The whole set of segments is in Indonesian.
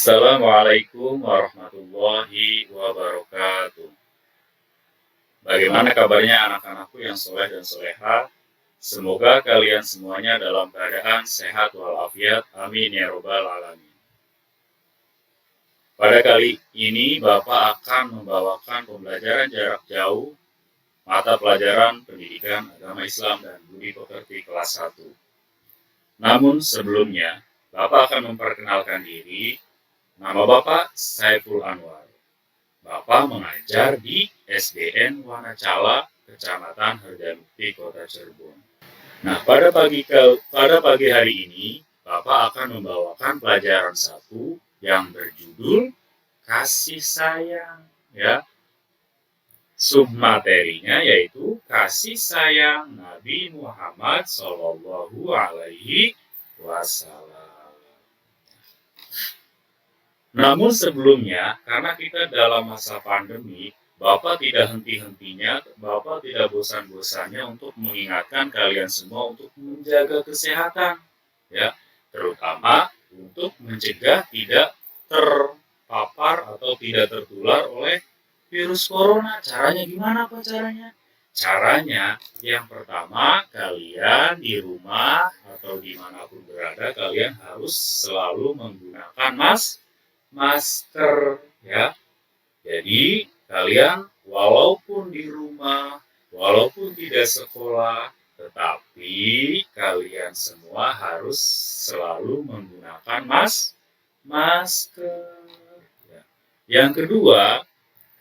Assalamualaikum warahmatullahi wabarakatuh. Bagaimana kabarnya anak-anakku yang soleh dan soleha? Semoga kalian semuanya dalam keadaan sehat walafiat. Amin ya robbal alamin. Pada kali ini Bapak akan membawakan pembelajaran jarak jauh mata pelajaran pendidikan agama Islam dan budi pekerti kelas 1. Namun sebelumnya, Bapak akan memperkenalkan diri. Nama Bapak Saiful Anwar. Bapak mengajar di SDN Wanacala, Kecamatan Harjamukti, Kota Cirebon. Nah, pada pagi hari ini, Bapak akan membawakan pelajaran 1 yang berjudul Kasih Sayang, ya. Submaterinya yaitu Kasih Sayang Nabi Muhammad Shallallahu Alaihi Wasallam. Namun sebelumnya, karena kita dalam masa pandemi, Bapak tidak henti-hentinya, Bapak tidak bosan-bosannya untuk mengingatkan kalian semua untuk menjaga kesehatan, ya, terutama untuk mencegah tidak terpapar atau tidak tertular oleh virus corona. Caranya gimana Pak caranya? Caranya yang pertama, kalian di rumah atau dimanapun berada, kalian harus selalu menggunakan masker, ya. Jadi kalian walaupun di rumah, walaupun tidak sekolah, tetapi kalian semua harus selalu menggunakan masker. Ya. Yang kedua,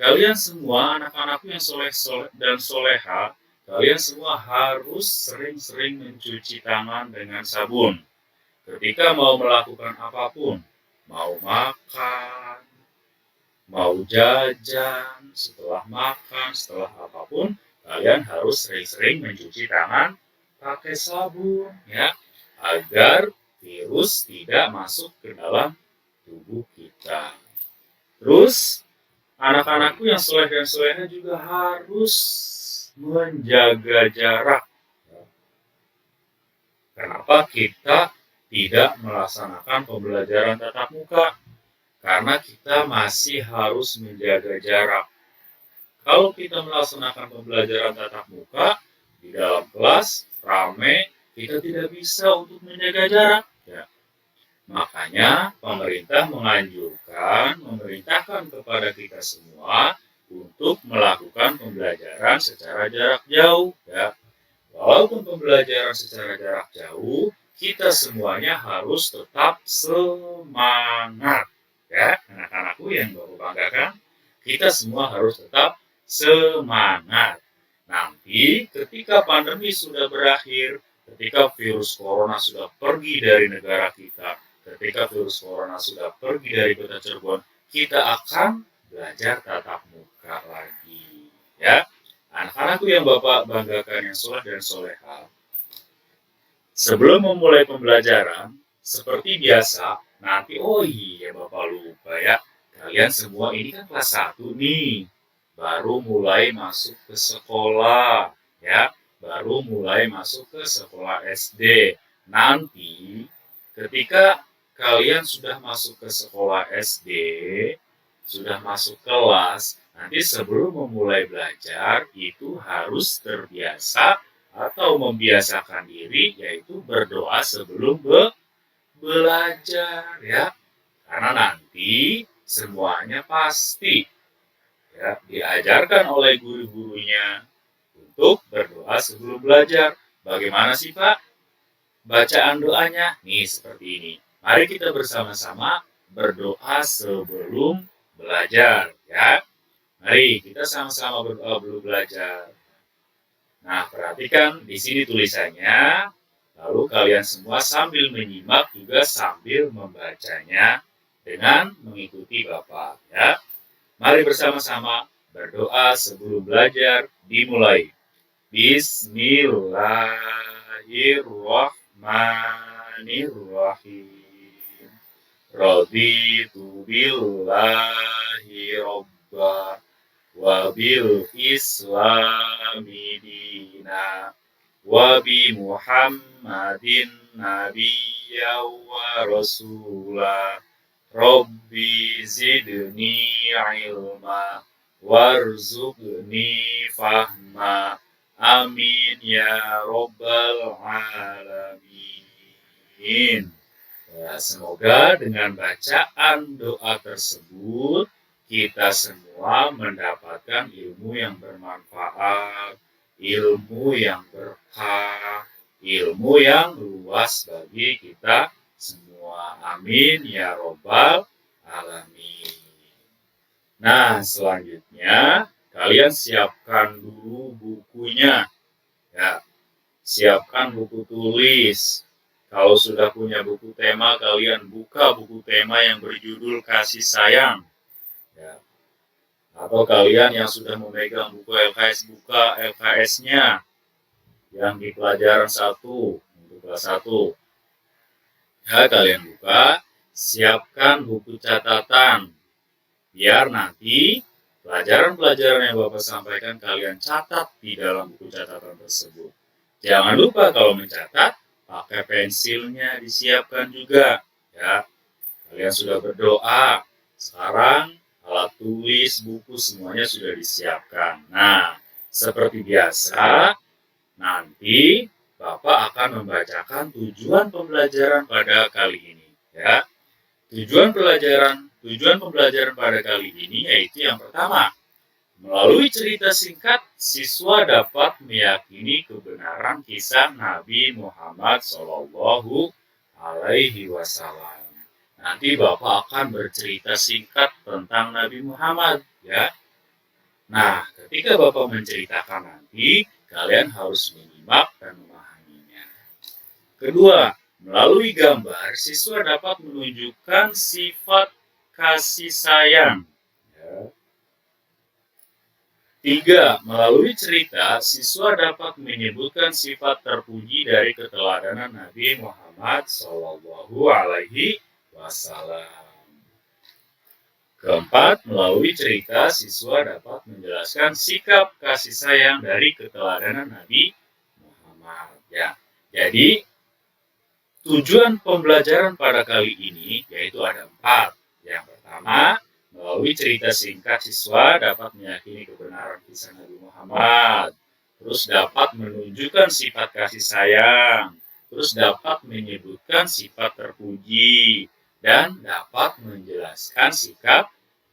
kalian semua anak-anakku yang soleh dan soleha, kalian semua harus sering-sering mencuci tangan dengan sabun. Ketika mau melakukan apapun, mau makan, mau jajan, setelah makan, setelah apapun, kalian harus sering-sering mencuci tangan pakai sabun, ya, agar virus tidak masuk ke dalam tubuh kita. Terus, anak-anakku yang soleh dan soleha juga harus menjaga jarak. Kenapa kita tidak melaksanakan pembelajaran tatap muka? Karena kita masih harus menjaga jarak. Kalau kita melaksanakan pembelajaran tatap muka, di dalam kelas ramai, kita tidak bisa untuk menjaga jarak. Ya. Makanya pemerintah memerintahkan kepada kita semua untuk melakukan pembelajaran secara jarak jauh. Ya. Walaupun pembelajaran secara jarak jauh, kita semuanya harus tetap semangat. Ya, anak-anakku yang Bapak banggakan, kita semua harus tetap semangat. Nanti ketika pandemi sudah berakhir, ketika virus corona sudah pergi dari negara kita, ketika virus corona sudah pergi dari Kota Cirebon, kita akan belajar tatap muka lagi. Ya, anak-anakku yang Bapak banggakan yang soleh dan soleha, sebelum memulai pembelajaran, seperti biasa, nanti, oh iya Bapak lupa ya, kalian semua ini kan kelas 1 nih, baru mulai masuk ke sekolah, ya, baru mulai masuk ke sekolah SD. Nanti, ketika kalian sudah masuk ke sekolah SD, sudah masuk kelas, nanti sebelum memulai belajar, itu harus terbiasa atau membiasakan diri, yaitu berdoa sebelum belajar, ya. Karena nanti semuanya pasti, ya, diajarkan oleh guru-gurunya untuk berdoa sebelum belajar. Bagaimana sih Pak bacaan doanya? Nih seperti ini. Mari kita bersama-sama berdoa sebelum belajar, ya. Mari kita sama-sama berdoa sebelum belajar. Nah, perhatikan di sini tulisannya. Lalu kalian semua sambil menyimak juga sambil membacanya dengan mengikuti Bapak, ya. Mari bersama-sama berdoa sebelum belajar. Dimulai. Bismillahirrahmanirrahim. Raditu billahi robba wa bil islami dina wa bi Muhammadin nabiyya wa rasula Rabbi zidni ilma warzuqni fahma. Amin ya Rabbal Alamin. Ya, semoga dengan bacaan doa tersebut kita semua mendapatkan ilmu yang bermanfaat, ilmu yang berkah, ilmu yang luas bagi kita semua. Amin ya Robbal Alamin. Nah, selanjutnya kalian siapkan dulu bukunya. Ya, siapkan buku tulis. Kalau sudah punya buku tema, kalian buka buku tema yang berjudul Kasih Sayang. Ya. Atau kalian yang sudah memegang buku LKS, buka LKS-nya yang di pelajaran 1, untuk kelas 1. Ya, kalian buka, siapkan buku catatan. Biar nanti pelajaran-pelajaran yang Bapak sampaikan kalian catat di dalam buku catatan tersebut. Jangan lupa kalau mencatat, pakai pensilnya disiapkan juga. Ya, kalian sudah berdoa. Sekarang alat tulis, buku semuanya sudah disiapkan. Nah, seperti biasa, nanti Bapak akan membacakan tujuan pembelajaran pada kali ini. Ya, Tujuan pembelajaran pada kali ini yaitu yang pertama, melalui cerita singkat, siswa dapat meyakini kebenaran kisah Nabi Muhammad Shallallahu Alaihi Wasallam. Nanti Bapak akan bercerita singkat tentang Nabi Muhammad, ya. Nah, ketika Bapak menceritakan nanti, kalian harus menyimak dan memahaminya. Kedua, melalui gambar, siswa dapat menunjukkan sifat kasih sayang. Ya. 3. Melalui cerita, siswa dapat menyebutkan sifat terpuji dari keteladanan Nabi Muhammad Shallallahu Alaihi Wasallam. Keempat, melalui cerita, siswa dapat menjelaskan sikap kasih sayang dari keteladanan Nabi Muhammad. Ya, jadi tujuan pembelajaran pada kali ini yaitu ada 4. Yang pertama, melalui cerita singkat, siswa dapat meyakini kebenaran kisah Nabi Muhammad. Terus dapat menunjukkan sifat kasih sayang. Terus dapat menyebutkan sifat terpuji. Dan dapat menjelaskan sikap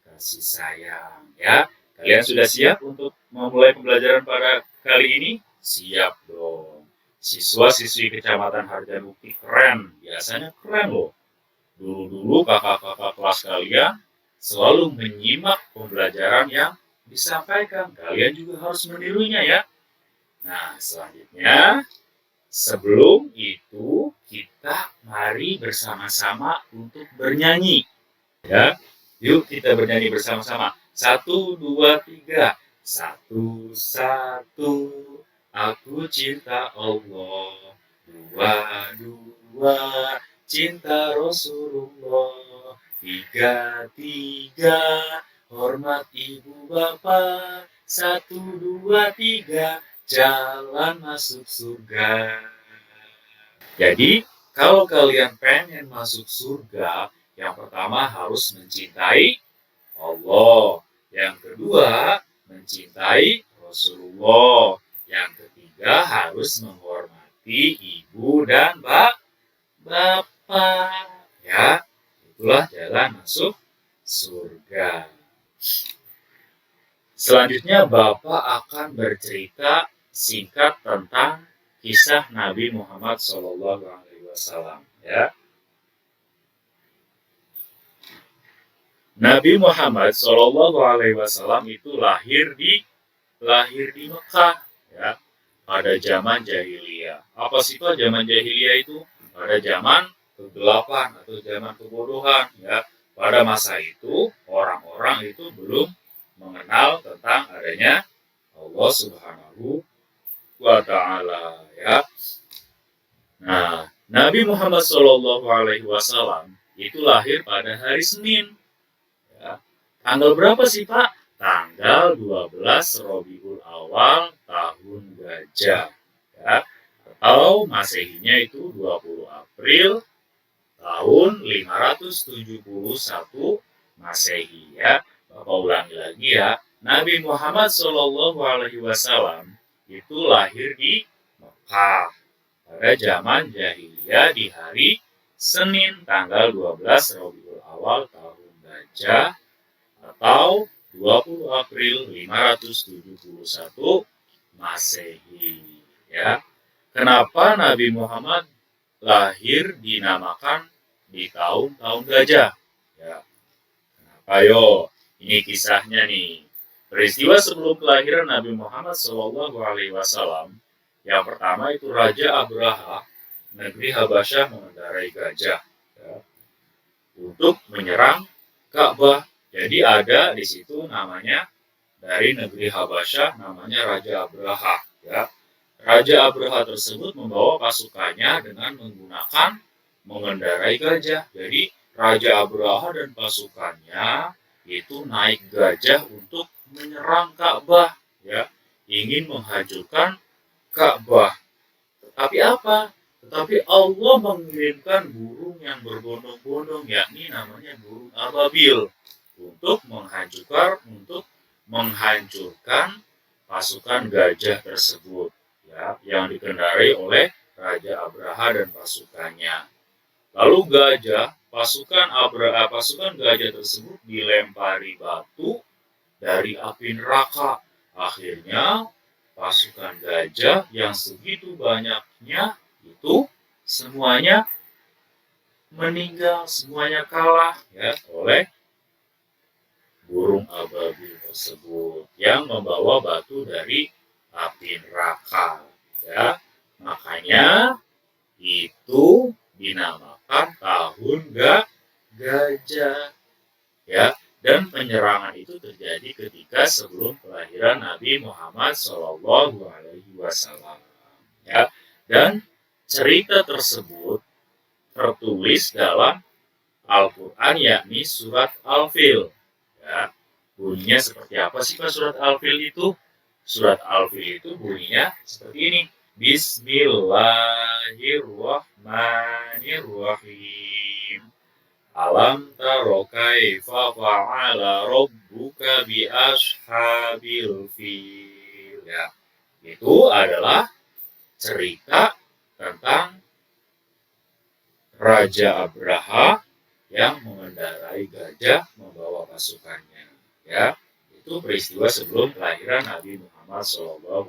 kasih sayang. Ya, kalian sudah siap untuk memulai pembelajaran pada kali ini? Siap dong. Siswa-siswi Kecamatan Harjamukti keren. Biasanya keren loh. Dulu-dulu kakak-kakak kelas kalian selalu menyimak pembelajaran yang disampaikan. Kalian juga harus menirunya ya. Nah, selanjutnya, sebelum itu kita mari bersama-sama untuk bernyanyi. Ya, yuk kita bernyanyi bersama-sama. 1, 2, 3. 1, 1, aku cinta Allah. 2, 2, cinta Rasulullah. 3, 3, hormat ibu bapak. 1, 2, 3, jalan masuk surga. Jadi, kalau kalian pengen masuk surga, yang pertama harus mencintai Allah. Yang kedua, mencintai Rasulullah. Yang ketiga, harus menghormati ibu dan bapak. Ya, itulah jalan masuk surga. Selanjutnya, Bapak akan bercerita singkat tentang kisah Nabi Muhammad SAW. Ya. Nabi Muhammad SAW itu lahir di Mekah, ya, pada zaman jahiliyah. Apa sih Pak zaman jahiliyah itu? Pada zaman kegelapan atau zaman kebodohan, ya. Pada masa itu orang-orang itu belum mengenal tentang adanya Allah Subhanahu wa Ta'ala, ya. Nah, Nabi Muhammad SAW itu lahir pada hari Senin. Ya. Tanggal berapa sih Pak? Tanggal 12 Rabiul Awal tahun Gajah. Ya. Atau Masehinya itu 20 April tahun 571 Masehi ya. Bapak ulangi lagi ya. Nabi Muhammad Shallallahu Alaihi Wasallam itu lahir di Mekah pada zaman jahiliyah di hari Senin tanggal 12 Rabiul Awal tahun Gajah atau 20 April 571 Masehi ya. Kenapa Nabi Muhammad lahir dinamakan di tahun gajah? Ya. Kenapa yo? Ini kisahnya nih. Peristiwa sebelum kelahiran Nabi Muhammad SAW, yang pertama itu Raja Abraha, negeri Habasyah mengendarai gajah ya, untuk menyerang Ka'bah. Jadi ada di situ namanya dari negeri Habasyah namanya Raja Abraha ya. Raja Abraha tersebut membawa pasukannya dengan menggunakan mengendarai gajah. Jadi Raja Abraha dan pasukannya itu naik gajah untuk menyerang Ka'bah ya, ingin menghancurkan Ka'bah. Tetapi apa? Tetapi Allah mengirimkan burung yang berbondong-bondong, yakni namanya burung ababil, untuk menghancurkan pasukan gajah tersebut ya, yang dikendarai oleh Raja Abraha dan pasukannya. Lalu pasukan gajah tersebut dilempari batu dari api neraka. Akhirnya pasukan gajah yang segitu banyaknya itu semuanya meninggal, semuanya kalah ya oleh burung ababil tersebut yang membawa batu dari api neraka ya. Makanya itu dinamakan tahun gajah ya. Dan penyerangan itu terjadi ketika sebelum kelahiran Nabi Muhammad Shallallahu Alaihi Wasallam ya. Dan cerita tersebut tertulis dalam Al-Quran, yakni surat Al-Fil ya. Bunyinya seperti apa sih Pak surat Al-Fil itu? Surat Al-Fil itu bunyinya seperti ini. Bismillahirrahmanirrahim. Alam taro kaifa fa'ala rabbuka bi ashabil fil. Ya, itu adalah cerita tentang Raja Abraha yang mengendarai gajah membawa pasukannya. Ya, itu peristiwa sebelum kelahiran Nabi Muhammad SAW.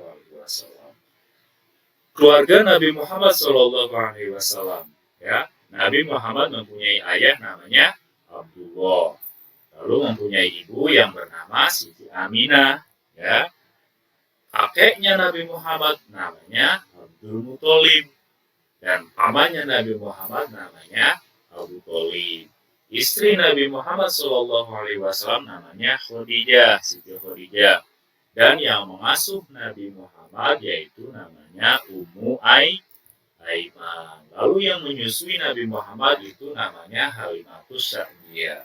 Keluarga Nabi Muhammad SAW, ya, Nabi Muhammad mempunyai ayah namanya Abdullah, lalu mempunyai ibu yang bernama Siti Aminah, ya. Kakeknya Nabi Muhammad namanya Abdul Muthalib dan pamannya Nabi Muhammad namanya Abu Thalib. Istri Nabi Muhammad SAW namanya Khadijah, Siti Khadijah. Dan yang mengasuh Nabi Muhammad yaitu namanya Ummu Aiman. Lalu yang menyusui Nabi Muhammad itu namanya Halimatus Sa'diyah.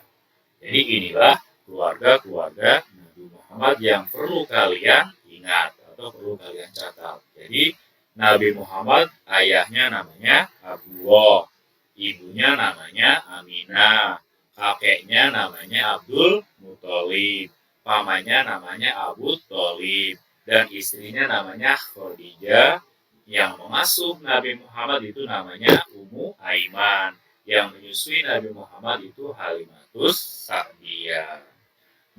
Jadi inilah keluarga-keluarga Nabi Muhammad yang perlu kalian ingat atau perlu kalian catat. Jadi Nabi Muhammad ayahnya namanya Abdullah, ibunya namanya Aminah, kakeknya namanya Abdul Muthalib, pamannya namanya Abu Thalib, dan istrinya namanya Khadijah. Yang mengasuh Nabi Muhammad itu namanya Ummu Aiman. Yang menyusui Nabi Muhammad itu Halimatus Sa'diyah.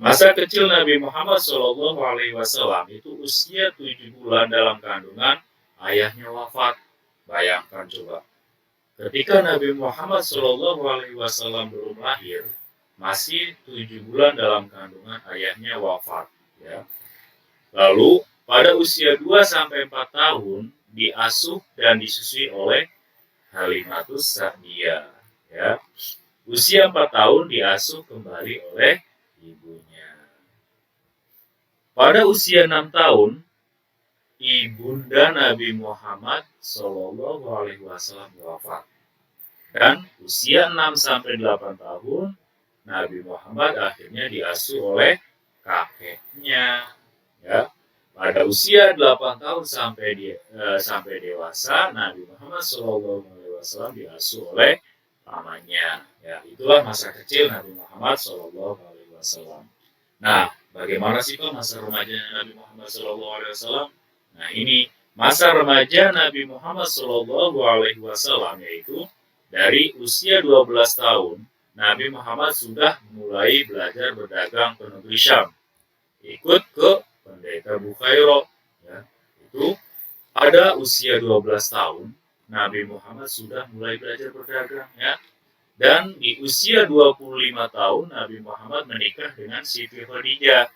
Masa kecil Nabi Muhammad SAW itu usia 7 bulan dalam kandungan, ayahnya wafat. Bayangkan coba, ketika Nabi Muhammad SAW belum lahir, masih 7 bulan dalam kandungan, ayahnya wafat ya. Lalu pada usia 2-4 tahun diasuh dan disusui oleh Halimatus Sa'diyah ya. Usia 4 tahun diasuh kembali oleh ibunya. Pada usia 6 tahun ibunda Nabi Muhammad SAW wafat. Dan usia 6-8 tahun Nabi Muhammad akhirnya diasuh oleh kakeknya ya. Pada usia 8 tahun sampai dewasa, Nabi Muhammad SAW diasuh oleh lamanya. Ya, itulah masa kecil Nabi Muhammad SAW. Nah, bagaimana sih Pak masa remaja Nabi Muhammad SAW? Nah, ini masa remaja Nabi Muhammad SAW yaitu dari usia 12 tahun, Nabi Muhammad sudah mulai belajar berdagang ke negeri Syam. Ikut ke pendeta Bukhairo. Ya, itu pada usia 12 tahun, Nabi Muhammad sudah mulai belajar berdagang. Ya. Dan di usia 25 tahun, Nabi Muhammad menikah dengan Siti Khadijah.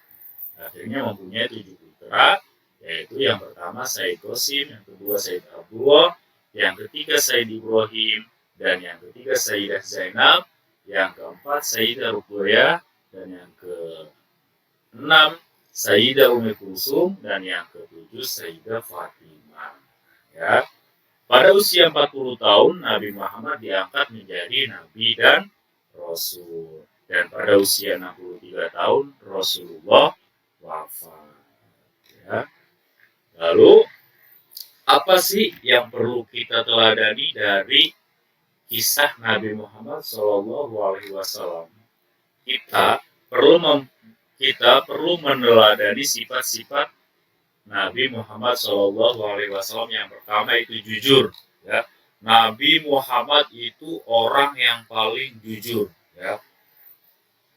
Akhirnya mempunyai 7 putra, yaitu yang pertama Said Qasim, yang kedua Said Abdullah, yang ketiga Said Ibrahim, dan yang ketiga Sayyidah Zainab, yang keempat Sayyidah Ruqayyah, dan yang keenam Sayyidah Ummi Kulsum, dan yang ketujuh Sayyidah Fatimah. Ya. Pada usia 40 tahun, Nabi Muhammad diangkat menjadi Nabi dan Rasul. Dan pada usia 63 tahun, Rasulullah wafat. Ya. Lalu, apa sih yang perlu kita teladani dari kisah Nabi Muhammad SAW? Kita perlu meneladani sifat-sifat Nabi Muhammad SAW. Yang pertama itu jujur. Ya. Nabi Muhammad itu orang yang paling jujur. Ya.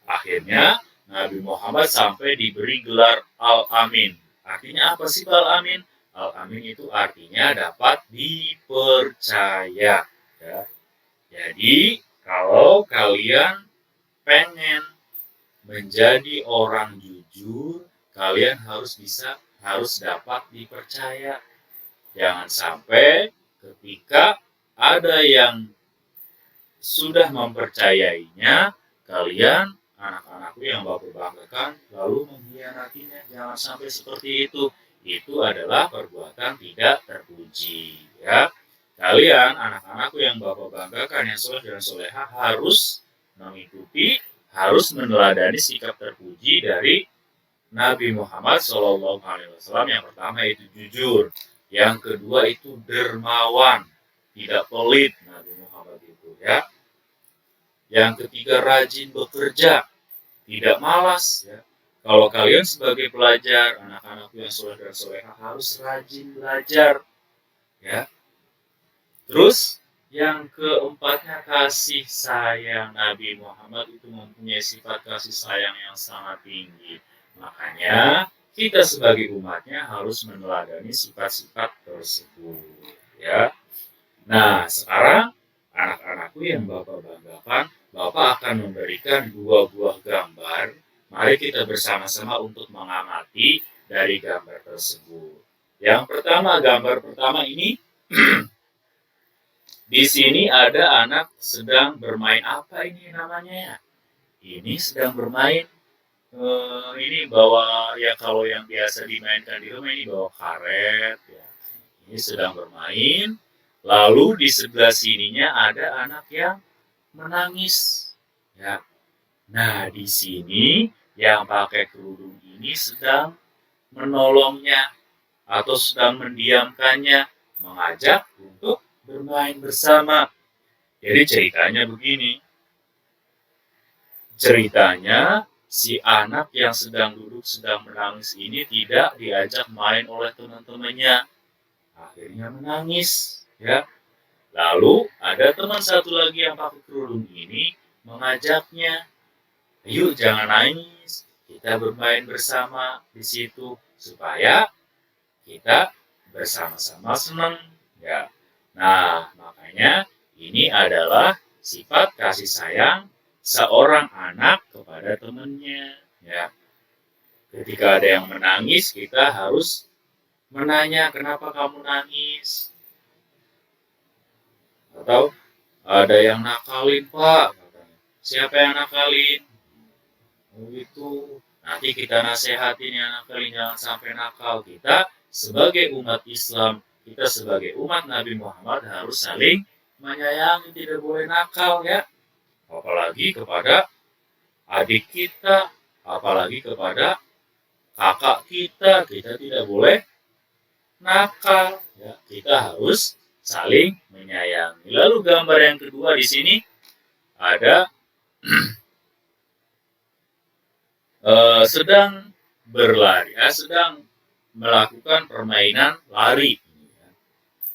Akhirnya Nabi Muhammad sampai diberi gelar Al-Amin. Artinya apa sih Al-Amin? Al-Amin itu artinya dapat dipercaya. Ya. Jadi kalau kalian pengen menjadi orang jujur, kalian harus dapat dipercaya. Jangan sampai ketika ada yang sudah mempercayainya, kalian, anak-anakku yang Bapak banggakan, lalu mengkhianatinya. Jangan sampai seperti itu. Itu adalah perbuatan tidak terpuji. Ya. Kalian, anak-anakku yang Bapak banggakan, yang soleh dan soleha, harus mengikuti, harus meneladani sikap terpuji dari Nabi Muhammad SAW. Yang pertama itu jujur, yang kedua itu dermawan, tidak pelit Nabi Muhammad itu. Ya. Yang ketiga rajin bekerja, tidak malas. Ya. Kalau kalian sebagai pelajar, anak-anakku yang soleh dan soleha harus rajin belajar. Ya. Terus yang keempatnya kasih sayang. Nabi Muhammad itu mempunyai sifat kasih sayang yang sangat tinggi. Makanya kita sebagai umatnya harus meneladani sifat-sifat tersebut. Ya. Nah, sekarang anak-anakku yang Bapak banggakan, Bapak akan memberikan 2 buah gambar. Mari kita bersama-sama untuk mengamati dari gambar tersebut. Yang pertama, gambar pertama ini, di sini ada anak sedang bermain. Apa ini namanya ya? Ini sedang bermain. Ini bawa, ya kalau yang biasa dimainkan di rumah ini bawa karet. Ya. Ini sedang bermain. Lalu di sebelah sininya ada anak yang menangis. Ya. Nah, di sini yang pakai kerudung ini sedang menolongnya atau sedang mendiamkannya, mengajak untuk bermain bersama. Jadi ceritanya begini. Ceritanya si anak yang sedang duduk, sedang menangis ini tidak diajak main oleh teman-temannya. Akhirnya menangis. Ya. Lalu ada teman satu lagi yang pakai kerudung ini mengajaknya, "Ayo jangan nangis, kita bermain bersama di situ supaya kita bersama-sama senang." Ya. Nah, makanya ini adalah sifat kasih sayang seorang anak kepada temannya. Ya. Ketika ada yang menangis, kita harus menanya, "Kenapa kamu nangis?" Atau ada yang nakalin, Pak. Siapa yang nakalin? Oh itu. Nanti kita nasehatin yang nakalin, jangan sampai nakal. Kita sebagai umat Islam, kita sebagai umat Nabi Muhammad harus saling menyayangi, tidak boleh nakal ya. Apalagi kepada adik kita, apalagi kepada kakak kita tidak boleh nakal. Ya. Kita harus saling menyayangi. Lalu gambar yang kedua di sini, ada sedang berlari, sedang melakukan permainan lari.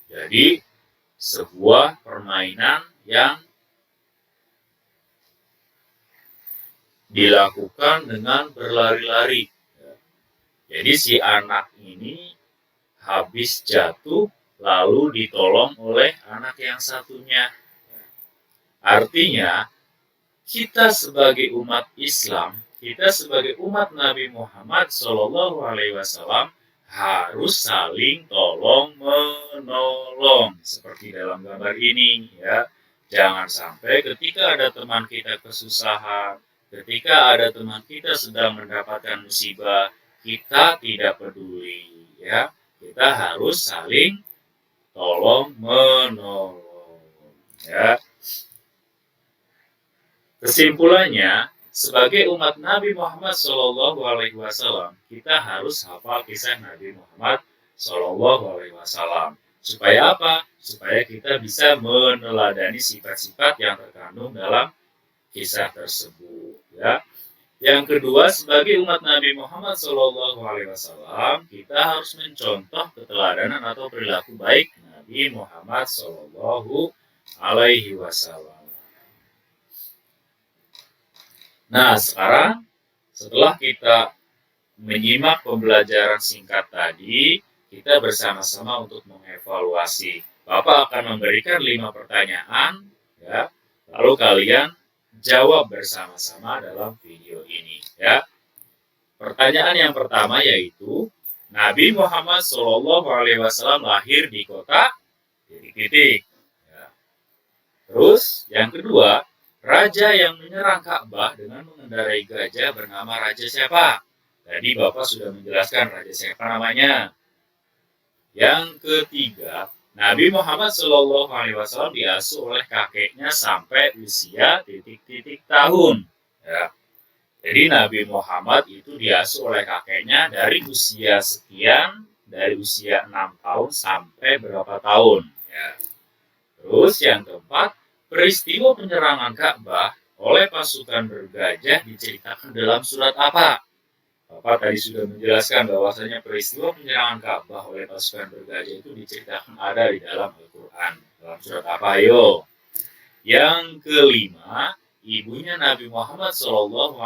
Jadi sebuah permainan yang dilakukan dengan berlari-lari. Jadi si anak ini habis jatuh lalu ditolong oleh anak yang satunya. Artinya kita sebagai umat Islam, kita sebagai umat Nabi Muhammad SAW harus saling tolong menolong seperti dalam gambar ini, ya. Jangan sampai ketika ada teman kita kesusahan, ketika ada teman kita sedang mendapatkan musibah, kita tidak peduli, ya. Kita harus saling tolong menolong, ya. Kesimpulannya, sebagai umat Nabi Muhammad SAW, kita harus hafal kisah Nabi Muhammad SAW. Supaya apa? Supaya kita bisa meneladani sifat-sifat yang terkandung dalam kisah tersebut. Ya. Yang kedua, sebagai umat Nabi Muhammad SAW, kita harus mencontoh keteladanan atau perilaku baik Nabi Muhammad SAW. Nah, sekarang setelah kita menyimak pembelajaran singkat tadi, kita bersama-sama untuk mengevaluasi. Bapak akan memberikan 5 pertanyaan, ya. Lalu kalian jawab bersama-sama dalam video ini, ya. Pertanyaan yang pertama yaitu Nabi Muhammad SAW lahir di kota titik-titik. Ya. Terus yang kedua, raja yang menyerang Ka'bah dengan mengendarai gajah bernama raja siapa? Tadi Bapak sudah menjelaskan raja siapa namanya. Yang ketiga, Nabi Muhammad SAW diasuh oleh kakeknya sampai usia titik-titik tahun. Ya. Jadi Nabi Muhammad itu diasuh oleh kakeknya dari usia sekian, dari usia 6 tahun sampai berapa tahun. Ya. Terus yang keempat, peristiwa penyerangan Ka'bah oleh pasukan bergajah diceritakan dalam surat apa? Bapak tadi sudah menjelaskan bahwasanya peristiwa penyerangan Ka'bah oleh pasukan bergajah itu diceritakan ada di dalam Al-Quran. Dalam surat apa? Ayo. Yang kelima, ibunya Nabi Muhammad SAW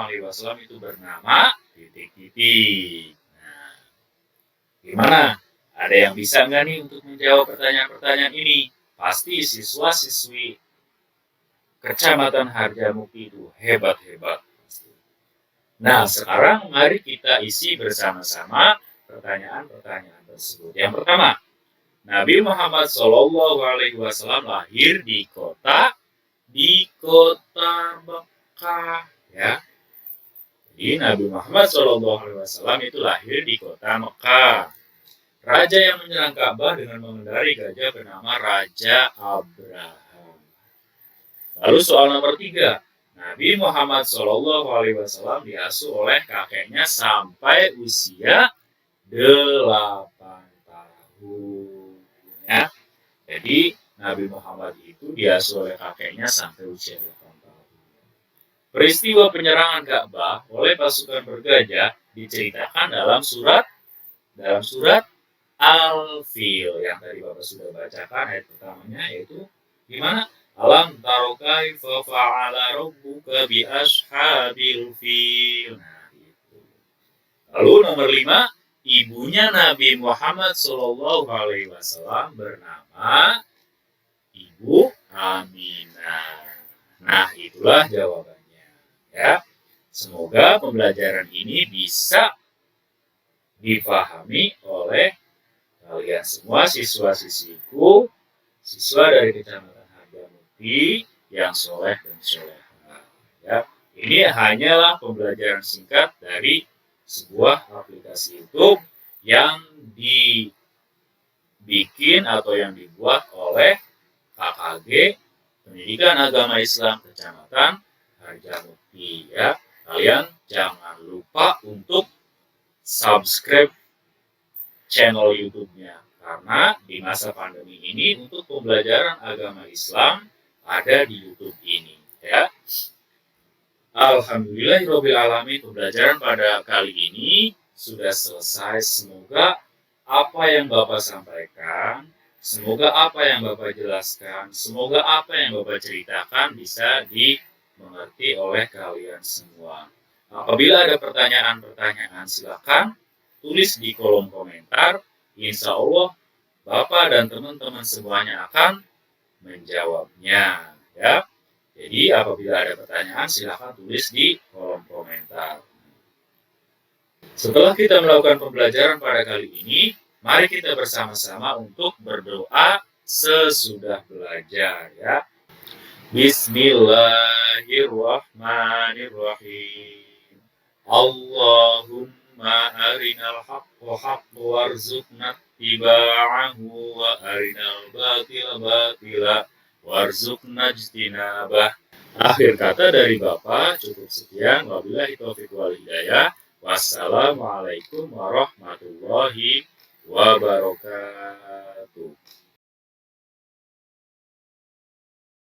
itu bernama titik-titik. Nah, gimana? Ada yang bisa nggak nih untuk menjawab pertanyaan-pertanyaan ini? Pasti siswa-siswi Kecamatan Harjamukti itu hebat-hebat. Nah, sekarang mari kita isi bersama-sama pertanyaan-pertanyaan tersebut. Yang pertama, Nabi Muhammad SAW lahir di kota Mekah, ya. Jadi Nabi Muhammad SAW itu lahir di kota Mekah. Raja yang menyerang Ka'bah dengan mengendarai gajah bernama Raja Abraham. Lalu soal nomor 3. Nabi Muhammad SAW diasuh oleh kakeknya sampai usia 8 tahun. Ya. Jadi Nabi Muhammad itu diasuh oleh kakeknya sampai usia 8 tahun. Peristiwa penyerangan Ka'bah oleh pasukan bergajah diceritakan dalam surat Al-Fil yang tadi Bapak sudah bacakan ayat pertamanya, yaitu gimana? Alam taro kaifa fa'ala rabbuka bi ashabil fil. Nah, itu. Lalu nomor 5, ibunya Nabi Muhammad SAW bernama Ibu Aminah. Nah, itulah jawabannya. Ya. Semoga pembelajaran ini bisa dipahami oleh kalian semua siswa-siswiku, siswa dari Kecamatan Harjamukti yang soleh dan soleha. Ya, ini hanyalah pembelajaran singkat dari sebuah aplikasi YouTube yang dibikin atau yang dibuat oleh KKG Pendidikan Agama Islam Kecamatan Harjamukti. Ya, kalian jangan lupa untuk subscribe channel YouTube-nya, karena di masa pandemi ini untuk pembelajaran agama Islam ada di YouTube ini. Ya. Alhamdulillahirobbilalamin, pembelajaran pada kali ini sudah selesai. Semoga apa yang Bapak sampaikan, semoga apa yang Bapak jelaskan, semoga apa yang Bapak ceritakan bisa dimengerti oleh kalian semua. Apabila ada pertanyaan-pertanyaan, silakan tulis di kolom komentar. Insya Allah Bapak dan teman-teman semuanya akan menjawabnya. Ya. Jadi apabila ada pertanyaan, silakan tulis di kolom komentar. Setelah kita melakukan pembelajaran pada kali ini, mari kita bersama-sama untuk berdoa sesudah belajar, ya. Bismillahirrahmanirrahim. Allahumma arinal haqqa haqqa warzuqna ittiba'ahu wa arinal batila batila warzuqna ijtinabah. Akhir kata dari Bapak cukup sekian. Wabillahi taufiq wal hidayah. Wassalamualaikum warahmatullahi wabarakatuh.